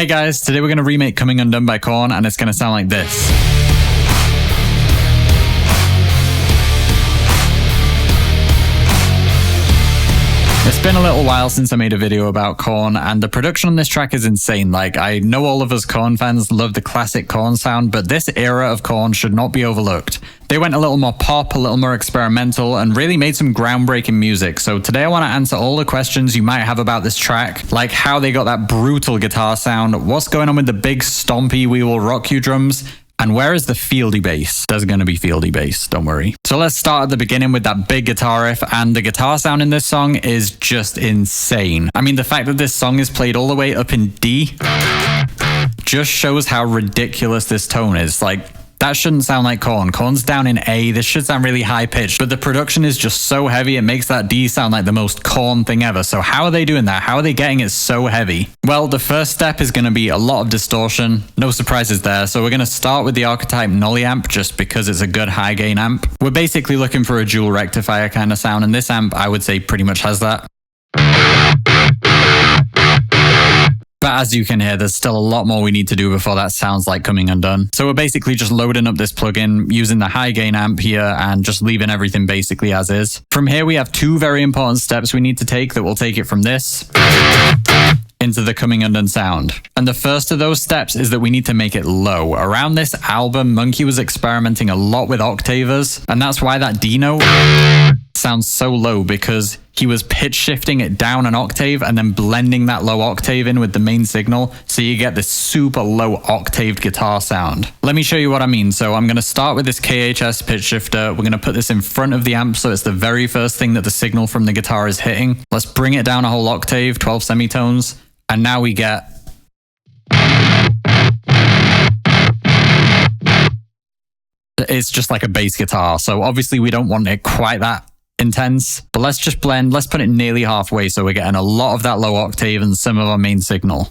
Hey guys, today we're going to remake Coming Undone by Korn, and it's going to sound like this. It's been a little while since I made a video about Korn, and the production on this track is insane. Like, I know all of us Korn fans love the classic Korn sound, but this era of Korn should not be overlooked. They went a little more pop, a little more experimental, and really made some groundbreaking music. So today I want to answer all the questions you might have about this track, like how they got that brutal guitar sound, what's going on with the big stompy We Will Rock You drums, and where is the Fieldy bass? There's going to be Fieldy bass, don't worry. So let's start at the beginning with that big guitar riff, and the guitar sound in this song is just insane. I mean, the fact that this song is played all the way up in D just shows how ridiculous this tone is. Like, that shouldn't sound like Korn. Korn's down in A. This should sound really high pitched, but the production is just so heavy it makes that D sound like the most Korn thing ever. So how are they doing that? How are they getting it so heavy? Well, the first step is going to be a lot of distortion. No surprises there. So we're going to start with the Archetype Nolly amp just because it's a good high gain amp. We're basically looking for a dual rectifier kind of sound, and this amp I would say pretty much has that. But as you can hear, there's still a lot more we need to do before that sounds like Coming Undone. So we're basically just loading up this plugin using the high gain amp here and just leaving everything basically as is. From here, we have two very important steps we need to take that will take it from this into the Coming Undone sound. And the first of those steps is that we need to make it low. Around this album, Monkey was experimenting a lot with octavers, and that's why that D note sounds so low, because he was pitch shifting it down an octave and then blending that low octave in with the main signal, so you get this super low octaved guitar sound. Let me show you what I mean. So I'm going to start with this KHS pitch shifter. We're going to put this in front of the amp so it's the very first thing that the signal from the guitar is hitting. Let's bring it down a whole octave, 12 semitones, and now we get it's just like a bass guitar. So obviously we don't want it quite that intense, but let's just blend, let's put it nearly halfway so we're getting a lot of that low octave and some of our main signal.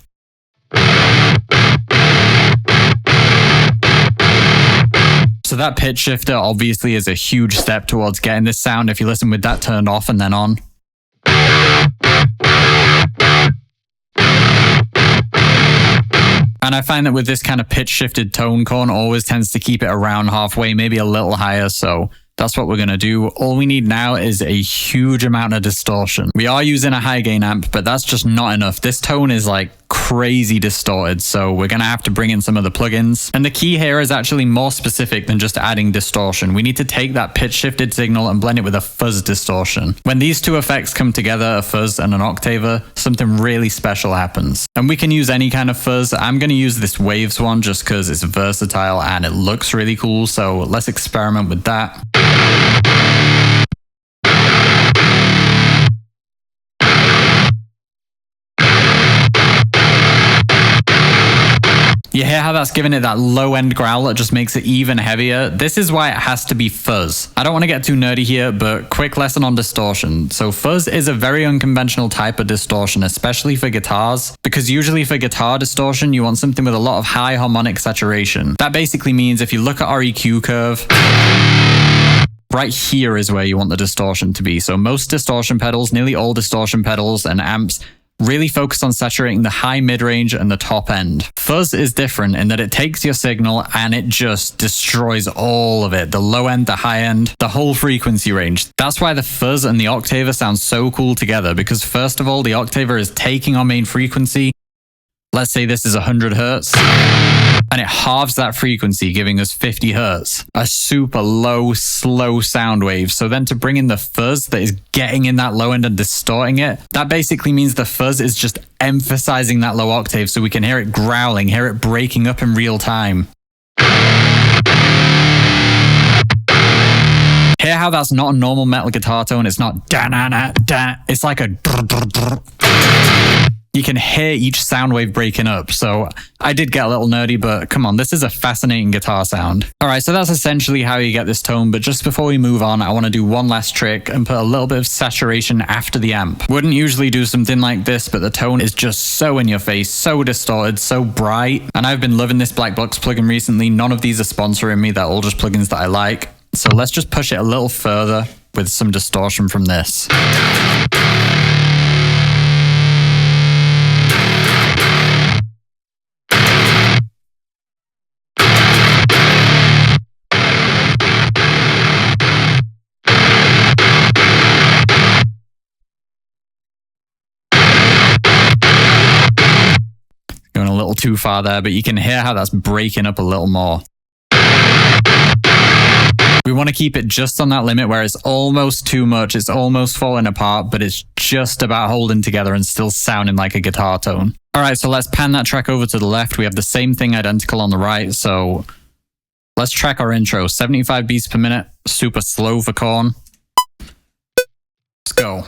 So that pitch shifter obviously is a huge step towards getting this sound if you listen with that turned off and then on. And I find that with this kind of pitch shifted tone, Korn always tends to keep it around halfway, maybe a little higher, so that's what we're going to do. All we need now is a huge amount of distortion. We are using a high gain amp, but that's just not enough. This tone is like crazy distorted, so we're going to have to bring in some of the plugins. And the key here is actually more specific than just adding distortion. We need to take that pitch shifted signal and blend it with a fuzz distortion. When these two effects come together, a fuzz and an octaver, something really special happens. And we can use any kind of fuzz. I'm going to use this Waves one just because it's versatile and it looks really cool, so let's experiment with that. You hear how that's giving it that low end growl that just makes it even heavier? This is why it has to be fuzz. I don't want to get too nerdy here, but quick lesson on distortion. So fuzz is a very unconventional type of distortion, especially for guitars, because usually for guitar distortion, you want something with a lot of high harmonic saturation. That basically means if you look at our EQ curve, right here is where you want the distortion to be. So most distortion pedals, nearly all distortion pedals and amps, really focus on saturating the high mid-range and the top end. Fuzz is different in that it takes your signal and it just destroys all of it. The low end, the high end, the whole frequency range. That's why the fuzz and the octaver sound so cool together, because first of all, the octaver is taking our main frequency. Let's say this is 100 hertz, and it halves that frequency, giving us 50 hertz. A super low, slow sound wave. So then to bring in the fuzz that is getting in that low end and distorting it, that basically means the fuzz is just emphasizing that low octave so we can hear it growling, hear it breaking up in real time. Hear how that's not a normal metal guitar tone? It's not da-na-na-da. It's like a drr-drr-drr. You can hear each sound wave breaking up. So I did get a little nerdy, but come on, this is a fascinating guitar sound. All right, so that's essentially how you get this tone. But just before we move on, I want to do one last trick and put a little bit of saturation after the amp. Wouldn't usually do something like this, but the tone is just so in your face, so distorted, so bright. And I've been loving this Black Box plugin recently. None of these are sponsoring me. They're all just plugins that I like. So let's just push it a little further with some distortion from this. little too far there, but you can hear how that's breaking up a little more. We want to keep it just on that limit where it's almost too much, it's almost falling apart, but it's just about holding together and still sounding like a guitar tone. All right, so let's pan that track over to the left. We have the same thing identical on the right, so let's track our intro. 75 beats per minute, super slow for Korn. Let's go.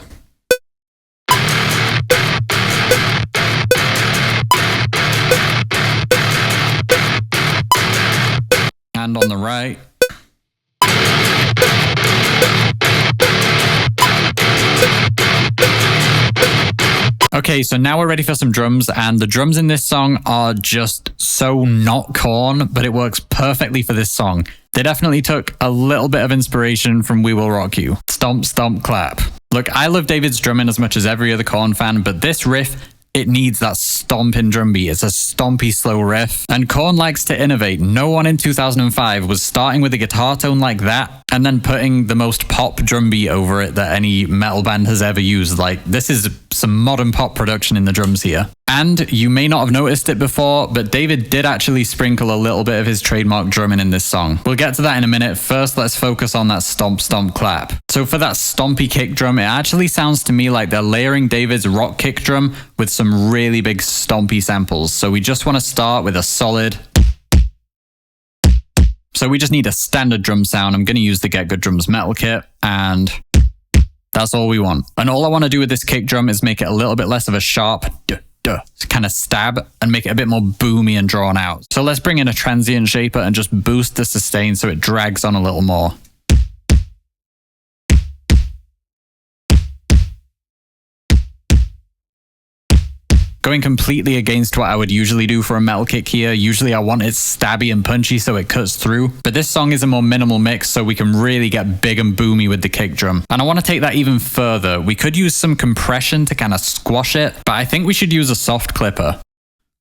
And on the right. Okay, so now we're ready for some drums, and the drums in this song are just so not Korn, but it works perfectly for this song. They definitely took a little bit of inspiration from We Will Rock You. Stomp, stomp, clap. Look, I love David's drumming as much as every other Korn fan, but this riff, it needs that stomping drum beat. It's a stompy, slow riff. And Korn likes to innovate. No one in 2005 was starting with a guitar tone like that and then putting the most pop drum beat over it that any metal band has ever used. Like, this is some modern pop production in the drums here. And you may not have noticed it before, but David did actually sprinkle a little bit of his trademark drumming in this song. We'll get to that in a minute. First, let's focus on that stomp, stomp, clap. So for that stompy kick drum, it actually sounds to me like they're layering David's rock kick drum with some really big stompy samples. So we just want to start with a solid. So we just need a standard drum sound. I'm going to use the Get Good Drums metal kit, and that's all we want. And all I want to do with this kick drum is make it a little bit less of a sharp kind of stab and make it a bit more boomy and drawn out. So let's bring in a transient shaper and just boost the sustain so it drags on a little more. Going completely against what I would usually do for a metal kick here. Usually I want it stabby and punchy so it cuts through. But this song is a more minimal mix so we can really get big and boomy with the kick drum. And I want to take that even further. We could use some compression to kind of squash it, but I think we should use a soft clipper.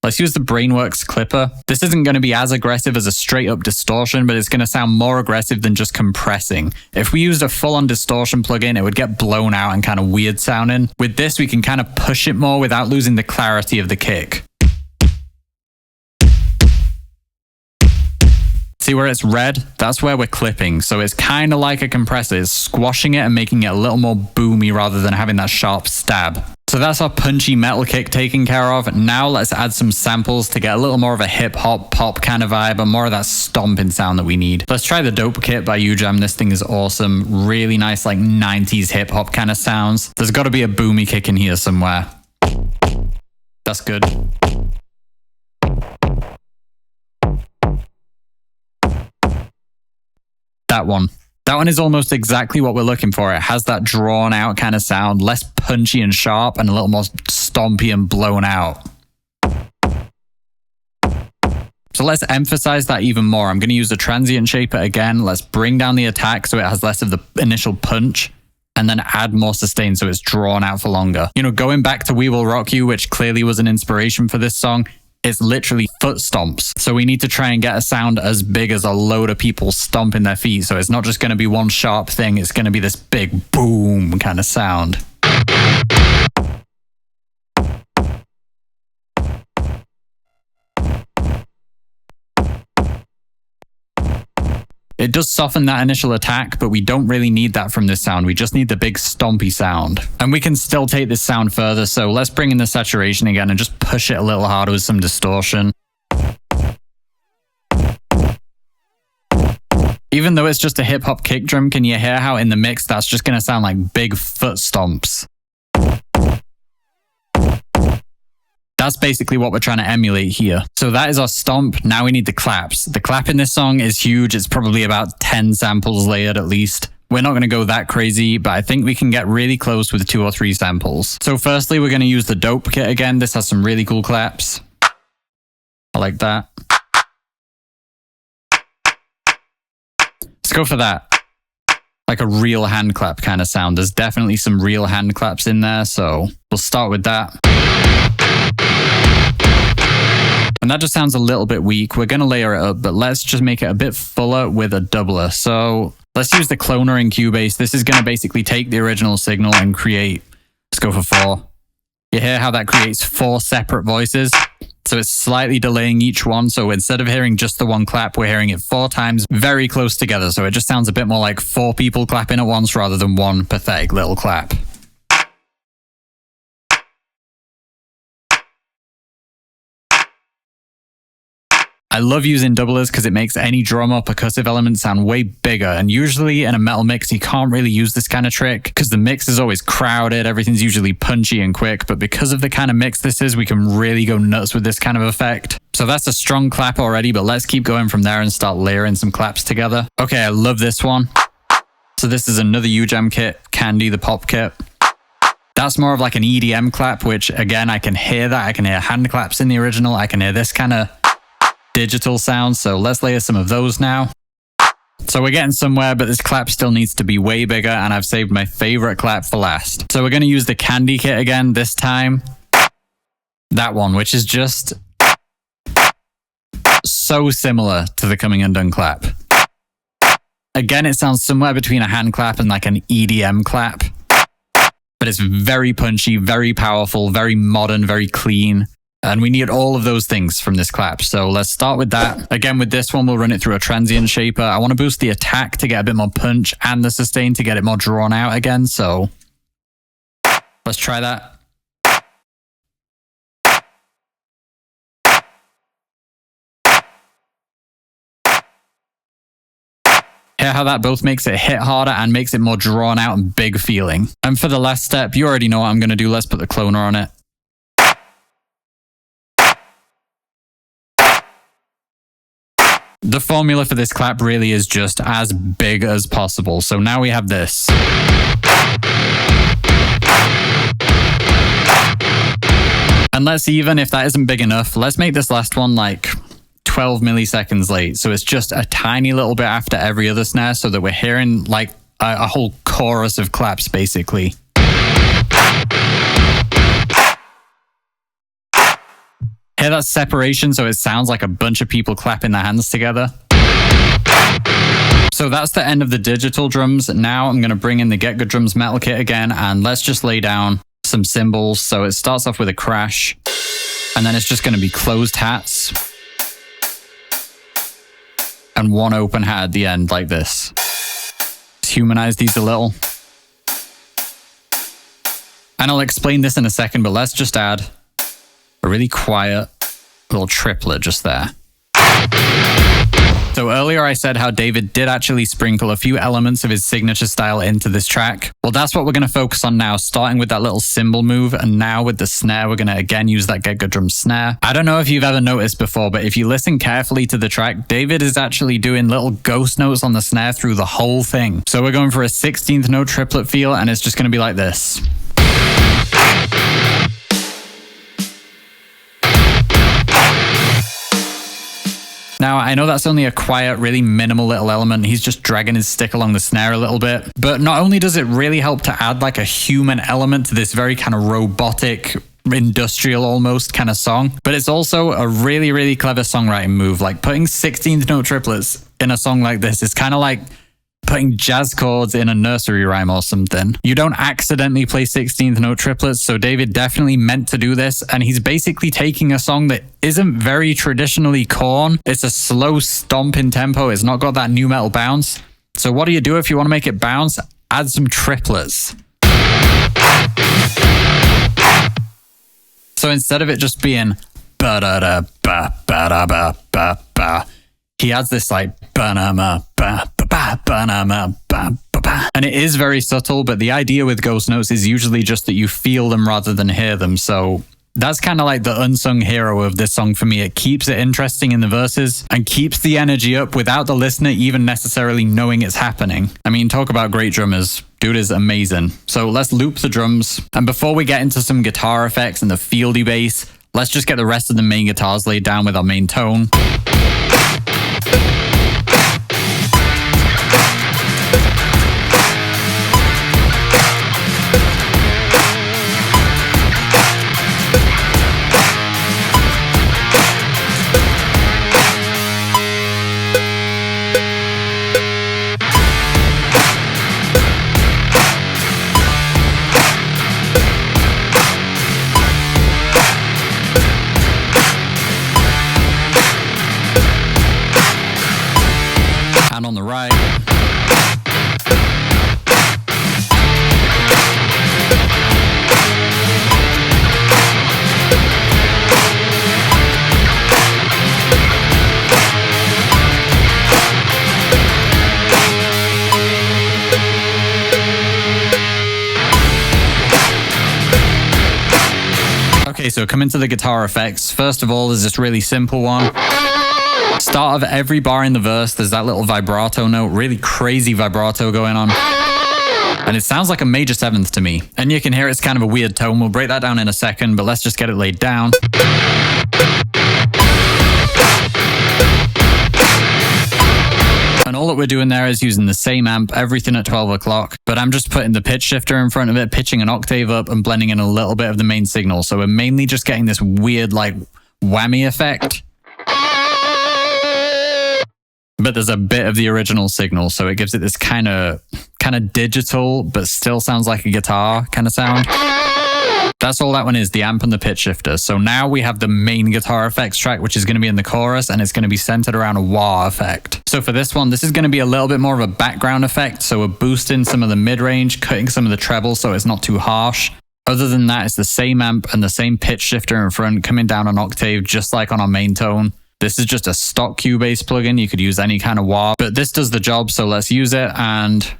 Let's use the Brainworks clipper. This isn't going to be as aggressive as a straight up distortion, but it's going to sound more aggressive than just compressing. If we used a full-on distortion plugin, it would get blown out and kind of weird sounding. With this, we can kind of push it more without losing the clarity of the kick. See where it's red? That's where we're clipping. So it's kind of like a compressor. It's squashing it and making it a little more boomy rather than having that sharp stab. So that's our punchy metal kick taken care of. Now let's add some samples to get a little more of a hip hop pop kind of vibe and more of that stomping sound that we need. Let's try the Dope Kit by UJam. This thing is awesome. Really nice like 90s hip hop kind of sounds. There's got to be a boomy kick in here somewhere. That's good. That one. That one is almost exactly what we're looking for. It has that drawn out kind of sound, less punchy and sharp and a little more stompy and blown out. So let's emphasize that even more. I'm going to use the transient shaper again. Let's bring down the attack so it has less of the initial punch and then add more sustain so it's drawn out for longer. You know, going back to We Will Rock You, which clearly was an inspiration for this song, it's literally foot stomps. So we need to try and get a sound as big as a load of people stomping their feet. So it's not just going to be one sharp thing. It's going to be this big boom kind of sound. It does soften that initial attack, but we don't really need that from this sound. We just need the big stompy sound. And we can still take this sound further, so let's bring in the saturation again and just push it a little harder with some distortion. Even though it's just a hip-hop kick drum, can you hear how in the mix that's just going to sound like big foot stomps? That's basically what we're trying to emulate here. So that is our stomp. Now we need the claps. The clap in this song is huge. It's probably about 10 samples layered at least. We're not going to go that crazy, but I think we can get really close with 2 or 3 samples. So firstly, we're going to use the Dope Kit again. This has some really cool claps. I like that. Let's go for that. Like a real hand clap kind of sound. There's definitely some real hand claps in there, so we'll start with that. And that just sounds a little bit weak. We're going to layer it up, but let's just make it a bit fuller with a doubler. So let's use the cloner in Cubase. This is going to basically take the original signal and create, let's go for 4. You hear how that creates 4 separate voices? So it's slightly delaying each one. So instead of hearing just the one clap, we're hearing it 4 times very close together. So it just sounds a bit more like 4 people clapping at once rather than one pathetic little clap. I love using doublers because it makes any drum or percussive element sound way bigger, and usually in a metal mix you can't really use this kind of trick because the mix is always crowded, everything's usually punchy and quick, but because of the kind of mix this is, we can really go nuts with this kind of effect. So that's a strong clap already, but let's keep going from there and start layering some claps together. Okay, I love this one. So this is another UJam kit, Candy, the pop kit. That's more of like an EDM clap, which again, I can hear that. I can hear hand claps in the original. I can hear this kind of digital sound, so let's layer some of those now. So we're getting somewhere, but this clap still needs to be way bigger, and I've saved my favorite clap for last. So we're going to use the Candy kit again, this time that one, which is just so similar to the Coming Undone clap. Again, it sounds somewhere between a hand clap and like an EDM clap, but it's very punchy, very powerful, very modern, very clean. And we need all of those things from this clap. So let's start with that. Again, with this one, we'll run it through a transient shaper. I want to boost the attack to get a bit more punch and the sustain to get it more drawn out again. So let's try that. Hear how that both makes it hit harder and makes it more drawn out and big feeling. And for the last step, you already know what I'm going to do. Let's put the cloner on it. The formula for this clap really is just as big as possible. So now we have this. And let's even, if that isn't big enough, let's make this last one like 12 milliseconds late. So it's just a tiny little bit after every other snare so that we're hearing like a whole chorus of claps basically. Hear that separation, so it sounds like a bunch of people clapping their hands together. So that's the end of the digital drums. Now I'm going to bring in the Get Good Drums metal kit again, and let's just lay down some cymbals. So it starts off with a crash, and then it's just going to be closed hats and one open hat at the end like this. Let's humanize these a little. And I'll explain this in a second, but let's just add a really quiet little triplet just there. So earlier I said how David did actually sprinkle a few elements of his signature style into this track. Well, that's what we're going to focus on now, starting with that little cymbal move, and now with the snare, we're going to again use that Get Good Drums snare. I don't know if you've ever noticed before, but if you listen carefully to the track, David is actually doing little ghost notes on the snare through the whole thing. So we're going for a 16th note triplet feel, and it's just going to be like this. Now, I know that's only a quiet, really minimal little element. He's just dragging his stick along the snare a little bit. But not only does it really help to add like a human element to this very kind of robotic, industrial almost kind of song, but it's also a really, really clever songwriting move. Like putting 16th note triplets in a song like this is kind of like putting jazz chords in a nursery rhyme or something. You don't accidentally play 16th note triplets, so David definitely meant to do this, and he's basically taking a song that isn't very traditionally Korn. It's a slow stomp in tempo. It's not got that new metal bounce. So what do you do if you want to make it bounce? Add some triplets. So instead of it just being ba-da-da-ba-ba-da-ba-ba-ba, he adds this like ba-na-ma-ba-ba-ba-na-ma-ba-ba-ba. And it is very subtle, but the idea with ghost notes is usually just that you feel them rather than hear them. So that's kind of like the unsung hero of this song for me. It keeps it interesting in the verses and keeps the energy up without the listener even necessarily knowing it's happening. I mean, talk about great drummers. Dude is amazing. So let's loop the drums. And before we get into some guitar effects and the Fieldy bass, let's just get the rest of the main guitars laid down with our main tone. on the right. Okay, so coming to the guitar effects, first of all, there's this really simple one. Start of every bar in the verse, there's that little vibrato note, really crazy vibrato going on. And it sounds like a major seventh to me. And you can hear it's kind of a weird tone. We'll break that down in a second, but let's just get it laid down. And all that we're doing there is using the same amp, everything at 12 o'clock, but I'm just putting the pitch shifter in front of it, pitching an octave up and blending in a little bit of the main signal. So we're mainly just getting this weird like whammy effect. But there's a bit of the original signal, so it gives it this kind of digital, but still sounds like a guitar kind of sound. That's all that one is, the amp and the pitch shifter. So now we have the main guitar effects track, which is going to be in the chorus, and it's going to be centered around a wah effect. So for this one, this is going to be a little bit more of a background effect. So we're boosting some of the mid-range, cutting some of the treble so it's not too harsh. Other than that, it's the same amp and the same pitch shifter in front, coming down an octave, just like on our main tone. This is just a stock Cubase plugin. You could use any kind of wah, but this does the job, so let's use it. And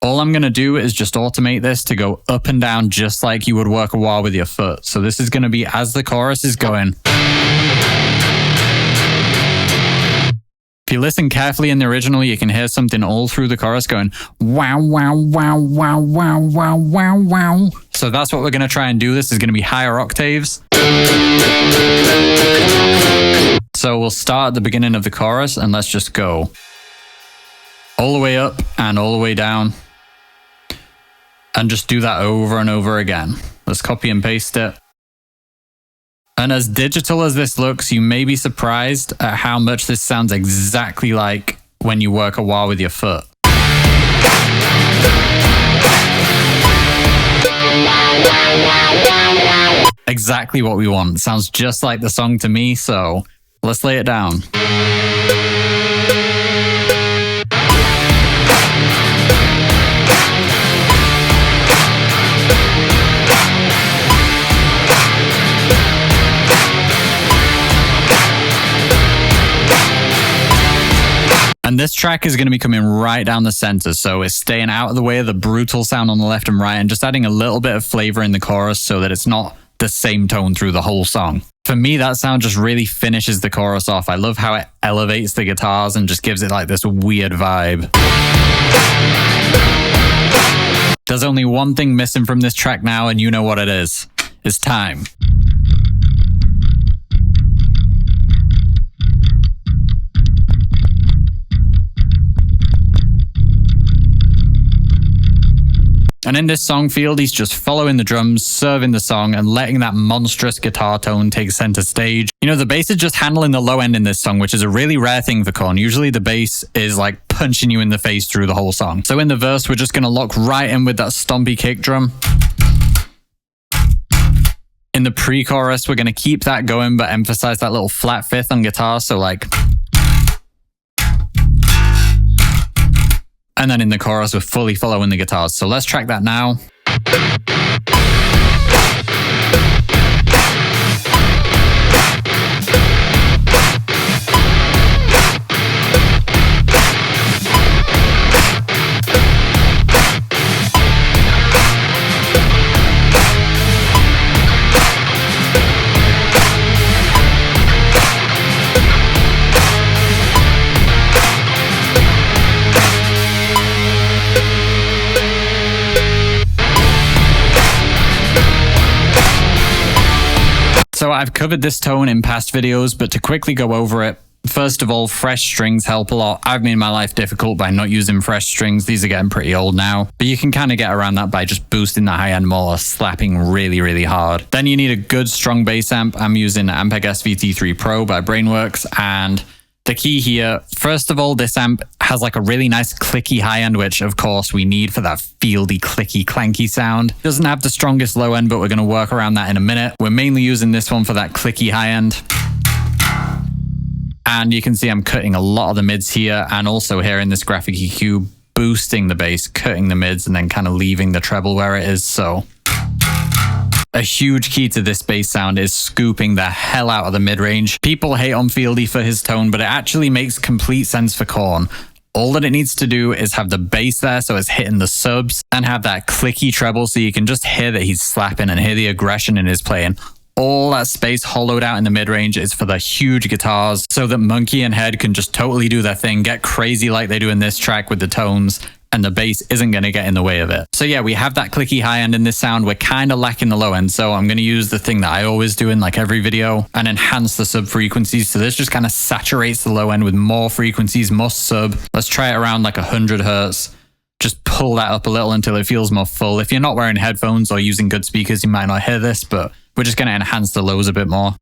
all I'm going to do is just automate this to go up and down just like you would work a wah with your foot. So this is going to be as the chorus is going. If you listen carefully in the original, you can hear something all through the chorus going wow, wow, wow, wow, wow, wow, wow, wow. So that's what we're going to try and do. This is going to be higher octaves. So we'll start at the beginning of the chorus and let's just go all the way up and all the way down. And just do that over and over again. Let's copy and paste it. And as digital as this looks, you may be surprised at how much this sounds exactly like when you work a wah with your foot. Exactly what we want. Sounds just like the song to me, so let's lay it down. And this track is going to be coming right down the center, so it's staying out of the way of the brutal sound on the left and right and just adding a little bit of flavor in the chorus so that it's not the same tone through the whole song. For me, that sound just really finishes the chorus off. I love how it elevates the guitars and just gives it like this weird vibe. There's only one thing missing from this track now, and you know what it is. It's time. And in this song, Fieldy's just following the drums, serving the song, and letting that monstrous guitar tone take center stage. You know, the bass is just handling the low end in this song, which is a really rare thing for Korn. Usually the bass is like punching you in the face through the whole song. So in the verse, we're just going to lock right in with that stompy kick drum. In the pre-chorus, we're going to keep that going, but emphasize that little flat fifth on guitar. So like... And then in the chorus, we're fully following the guitars. So let's track that now. So I've covered this tone in past videos, but to quickly go over it, first of all, fresh strings help a lot. I've made my life difficult by not using fresh strings. These are getting pretty old now, but you can kind of get around that by just boosting the high end more, slapping really, really hard. Then you need a good strong bass amp. I'm using Ampeg SVT3 Pro by Brainworks, and the key here, first of all, this amp has like a really nice clicky high end, which of course we need for that Fieldy, clicky, clanky sound. It doesn't have the strongest low end, but we're going to work around that in a minute. We're mainly using this one for that clicky high end. And you can see I'm cutting a lot of the mids here, and also here in this graphic EQ, boosting the bass, cutting the mids, and then kind of leaving the treble where it is. So a huge key to this bass sound is scooping the hell out of the mid-range. People hate on Fieldy for his tone, but it actually makes complete sense for Korn. All that it needs to do is have the bass there so it's hitting the subs, and have that clicky treble so you can just hear that he's slapping and hear the aggression in his playing. All that space hollowed out in the mid-range is for the huge guitars so that Monkey and Head can just totally do their thing, get crazy like they do in this track with the tones, and the bass isn't going to get in the way of it. So yeah, we have that clicky high end in this sound. We're kind of lacking the low end, so I'm going to use the thing that I always do in like every video and enhance the sub frequencies. So this just kind of saturates the low end with more frequencies, more sub. Let's try it around like 100 hertz. Just pull that up a little until it feels more full. If you're not wearing headphones or using good speakers, you might not hear this, but we're just going to enhance the lows a bit more.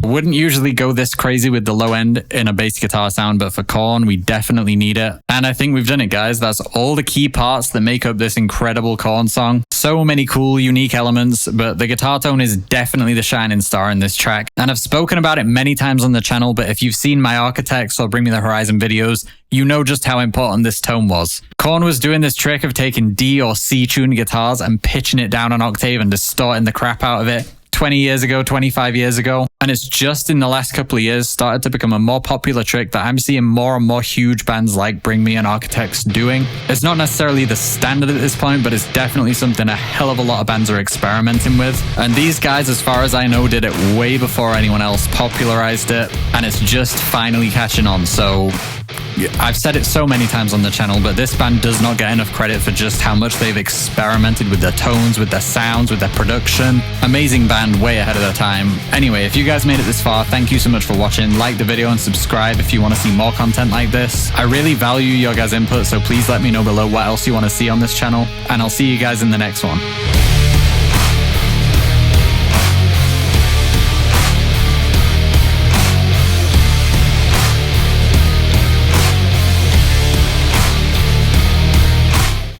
Wouldn't usually go this crazy with the low end in a bass guitar sound, but for Korn, we definitely need it. And I think we've done it, guys. That's all the key parts that make up this incredible Korn song. So many cool, unique elements, but the guitar tone is definitely the shining star in this track. And I've spoken about it many times on the channel, but if you've seen my Architects or Bring Me the Horizon videos, you know just how important this tone was. Korn was doing this trick of taking D or C tuned guitars and pitching it down an octave and distorting the crap out of it 20 years ago, 25 years ago. And it's just in the last couple of years started to become a more popular trick that I'm seeing more and more huge bands like Bring Me and Architects doing. It's not necessarily the standard at this point, but it's definitely something a hell of a lot of bands are experimenting with. And these guys, as far as I know, did it way before anyone else popularized it. And it's just finally catching on. So I've said it so many times on the channel, but this band does not get enough credit for just how much they've experimented with their tones, with their sounds, with their production. Amazing band, way ahead of their time. Anyway, if you guys made it this far, thank you so much for watching. Like the video and subscribe if you want to see more content like this. I really value your guys' input, so please let me know below what else you want to see on this channel, and I'll see you guys in the next one.